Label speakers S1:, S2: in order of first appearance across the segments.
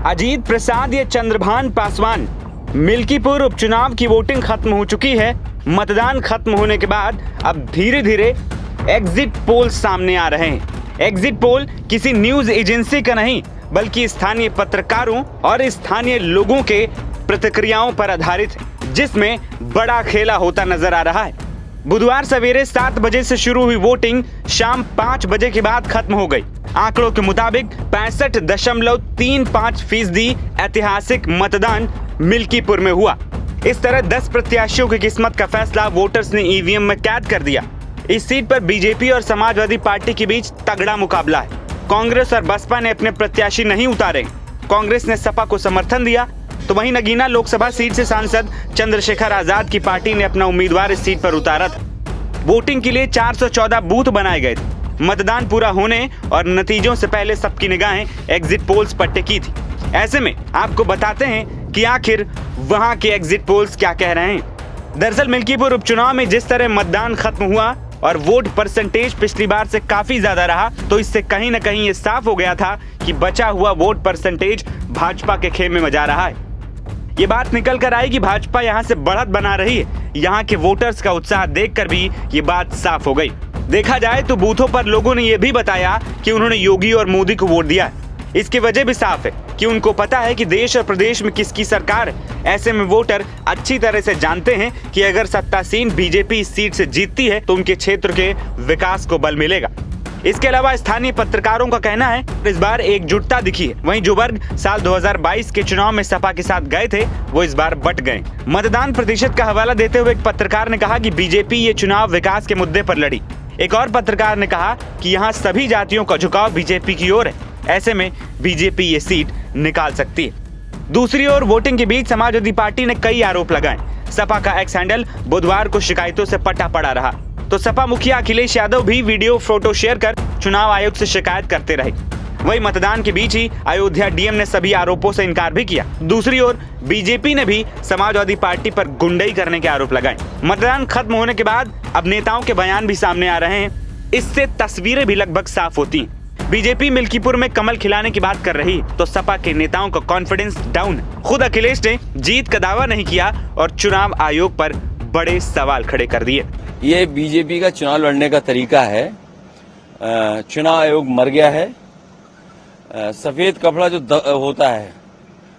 S1: अजीत प्रसाद या चंद्रभान पासवान, मिल्कीपुर उपचुनाव की वोटिंग खत्म हो चुकी है। मतदान खत्म होने के बाद अब धीरे धीरे एग्जिट पोल सामने आ रहे हैं। एग्जिट पोल किसी न्यूज एजेंसी का नहीं, बल्कि स्थानीय पत्रकारों और स्थानीय लोगों के प्रतिक्रियाओं पर आधारित है, जिसमें बड़ा खेला होता नजर आ रहा है। बुधवार सवेरे 7 बजे से शुरू हुई वोटिंग शाम 5 बजे के बाद खत्म हो गई। आंकड़ों के मुताबिक 65.35% ऐतिहासिक मतदान मिल्कीपुर में हुआ। इस तरह 10 प्रत्याशियों की किस्मत का फैसला वोटर्स ने ईवीएम में कैद कर दिया। इस सीट पर बीजेपी और समाजवादी पार्टी के बीच तगड़ा मुकाबला है। कांग्रेस और बसपा ने अपने प्रत्याशी नहीं उतारे। कांग्रेस ने सपा को समर्थन दिया, तो वहीं नगीना लोकसभा सीट से सांसद चंद्रशेखर आजाद की पार्टी ने अपना उम्मीदवार इस सीट पर उतारा था। वोटिंग के लिए 414 बूथ बनाए गए थे। मतदान पूरा होने और नतीजों से पहले सबकी निगाहें एग्जिट पोल्स पर टिकी थी। ऐसे में आपको बताते हैं कि आखिर वहां के एग्जिट पोल्स क्या कह रहे हैं। दरअसल मिल्कीपुर उपचुनाव में जिस तरह मतदान खत्म हुआ और वोट परसेंटेज पिछली बार से काफी ज्यादा रहा, तो इससे कहीं न कहीं ये साफ हो गया था कि बचा हुआ वोट परसेंटेज भाजपा के खेमे में जा रहा है। ये बात निकल कर आई कि भाजपा यहां से बढ़त बना रही है। यहां के वोटर्स का उत्साह देखकर भी ये बात साफ हो गई। देखा जाए तो बूथों पर लोगों ने यह भी बताया कि उन्होंने योगी और मोदी को वोट दिया है। इसकी वजह भी साफ है कि उनको पता है कि देश और प्रदेश में किसकी सरकार है। ऐसे में वोटर अच्छी तरह से जानते हैं कि अगर सत्तासीन बीजेपी इस सीट से जीतती है तो उनके क्षेत्र के विकास को बल मिलेगा। इसके अलावा स्थानीय पत्रकारों का कहना है इस बार एकजुटता दिखी है। वहीं जो वर्ग साल 2022 के चुनाव में सपा के साथ गए थे, वो इस बार बट गए। मतदान प्रतिशत का हवाला देते हुए एक पत्रकार ने कहा कि बीजेपी ये चुनाव विकास के मुद्दे पर लड़ी। एक और पत्रकार ने कहा कि यहाँ सभी जातियों का झुकाव बीजेपी की ओर है। ऐसे में बीजेपी ये सीट निकाल सकती है। दूसरी ओर वोटिंग के बीच समाजवादी पार्टी ने कई आरोप लगाए। सपा का एक्स हैंडल बुधवार को शिकायतों से पटा पड़ा रहा, तो सपा मुखिया अखिलेश यादव भी वीडियो फोटो शेयर कर चुनाव आयोग से शिकायत करते रहे। वहीं मतदान के बीच ही अयोध्या डीएम ने सभी आरोपों से इनकार भी किया। दूसरी ओर बीजेपी ने भी समाजवादी पार्टी पर गुंडई करने के आरोप लगाए। मतदान खत्म होने के बाद अब नेताओं के बयान भी सामने आ रहे हैं। इससे तस्वीरें भी लगभग साफ होती हैं। बीजेपी मिल्कीपुर में कमल खिलाने की बात कर रही, तो सपा के नेताओं का कॉन्फिडेंस डाउन है। खुद अखिलेश ने जीत का दावा नहीं किया और चुनाव आयोग पर बड़े सवाल खड़े कर दिए।
S2: ये बीजेपी का चुनाव लड़ने का तरीका है। चुनाव आयोग मर गया है। सफेद कपड़ा जो होता है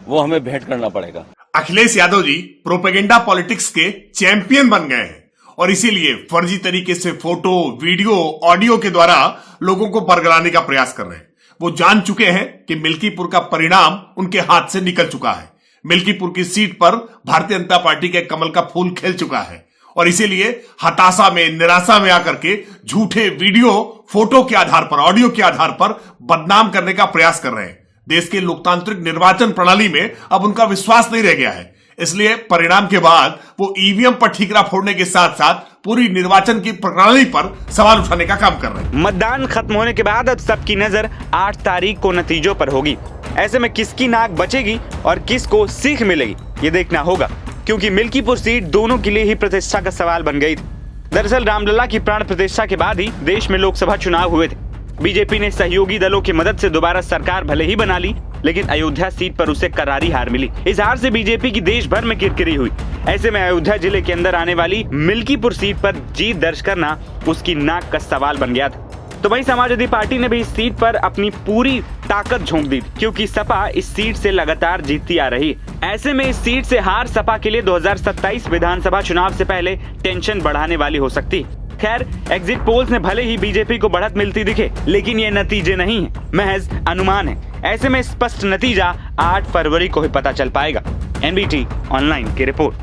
S2: वो हमें भेंट करना पड़ेगा।
S3: अखिलेश यादव जी प्रोपेगेंडा पॉलिटिक्स के चैंपियन बन गए हैं और इसीलिए फर्जी तरीके से फोटो, वीडियो, ऑडियो के द्वारा लोगों को बरगलाने का प्रयास कर रहे हैं। वो जान चुके हैं कि मिल्कीपुर का परिणाम उनके हाथ से निकल चुका है। मिल्कीपुर की सीट पर भारतीय जनता पार्टी के कमल का फूल खिल चुका है और इसीलिए हताशा में, निराशा में आकर के झूठे वीडियो, फोटो के आधार पर, ऑडियो के आधार पर बदनाम करने का प्रयास कर रहे हैं। देश के लोकतांत्रिक निर्वाचन प्रणाली में अब उनका विश्वास नहीं रह गया है। इसलिए परिणाम के बाद वो ईवीएम पर ठीकरा फोड़ने के साथ साथ पूरी निर्वाचन की प्रणाली पर सवाल उठाने का काम कर रहे हैं।
S1: मतदान खत्म होने के बाद अब सबकी नजर 8 तारीख को नतीजों पर होगी। ऐसे में किसकी नाक बचेगी और किसको सीख मिलेगी, ये देखना होगा, क्योंकि मिल्कीपुर सीट दोनों के लिए ही प्रतिष्ठा का सवाल बन गई थी। दरअसल रामलला की प्राण प्रतिष्ठा के बाद ही देश में लोकसभा चुनाव हुए थे। बीजेपी ने सहयोगी दलों की मदद से दोबारा सरकार भले ही बना ली, लेकिन अयोध्या सीट पर उसे करारी हार मिली। इस हार से बीजेपी की देश भर में किरकिरी हुई। ऐसे में अयोध्या जिले के अंदर आने वाली मिल्कीपुर सीट पर जीत दर्ज करना उसकी नाक का सवाल बन गया था। तो वहीं समाजवादी पार्टी ने भी इस सीट पर अपनी पूरी ताकत झोंक दी, क्योंकि सपा इस सीट से लगातार जीतती आ रही है। ऐसे में इस सीट से हार सपा के लिए 2027 विधानसभा चुनाव से पहले टेंशन बढ़ाने वाली हो सकती है। खैर, एग्जिट पोल्स ने भले ही बीजेपी को बढ़त मिलती दिखे, लेकिन ये नतीजे नहीं है, महज अनुमान है। ऐसे में स्पष्ट नतीजा 8 फरवरी को ही पता चल पाएगा। एनबीटी ऑनलाइन की रिपोर्ट।